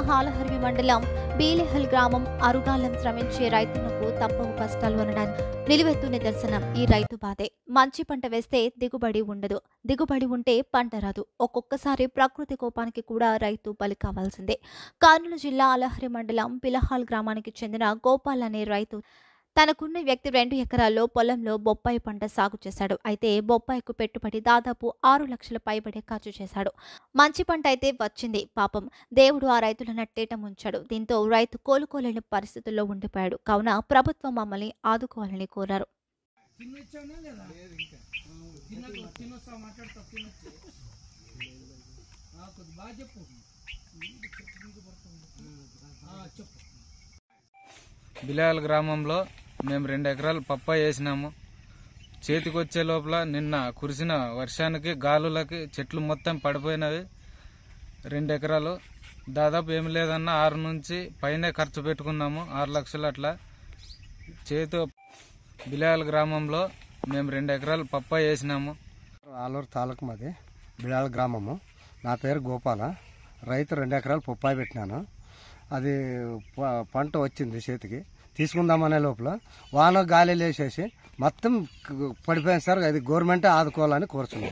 హాలహర్వి మండలం బీలేహల్ గ్రామం అరుగాలం శ్రమించే రైతులకు తప్పవు కష్టాలు అనడానికి నిలువెత్తు నిదర్శనం ఈ రైతు బాధే. మంచి పంట వేస్తే దిగుబడి ఉండదు, దిగుబడి ఉంటే పంట రాదు. ఒక్కొక్కసారి ప్రకృతి కోపానికి కూడా రైతు బలి కావాల్సిందే. కర్నూలు జిల్లా అలహరి మండలం బిలహాల్ గ్రామానికి చెందిన గోపాల్ అనే రైతు తనకున్న వ్యక్తి 2 ఎకరాల్లో పొలంలో బొప్పాయి పంట సాగు చేశాడు. అయితే బొప్పాయికు పెట్టుబడి దాదాపు 6 లక్షల పైబడి ఖర్చు చేశాడు. మంచి పంట అయితే వచ్చింది. పాపం దేవుడు ఆ రైతుల నట్టేట ముంచాడు. దీంతో రైతు కోలుకోలేని పరిస్థితుల్లో ఉండిపోయాడు. కావున ప్రభుత్వం మమ్మల్ని ఆదుకోవాలని కోరారు. బిలాల్ గ్రామంలో మేము 2 ఎకరాలు పప్పాయి వేసినాము. చేతికొచ్చే లోపల నిన్న కురిసిన వర్షానికి గాలులకి చెట్లు మొత్తం పడిపోయినవి. 2 ఎకరాలు దాదాపు ఏమి లేదన్నా 6 నుంచి పైనే ఖర్చు పెట్టుకున్నాము, 6 లక్షలు అట్లా. బిలాల్ గ్రామంలో మేము 2 ఎకరాలు పప్పాయి వేసినాము. ఆలూరు తాలూకు మాది బిలాల్ గ్రామము. నా పేరు గోపాల. రైతు 2 ఎకరాలు పప్పాయి పెట్టినాను. అది పంట వచ్చింది చేతికి. తీసుకుందామనే లోపల వాన గాలి లేసేసి మొత్తం పడిపోయింది సార్. అది గవర్నమెంటే ఆదుకోవాలని కోరుతున్నాం.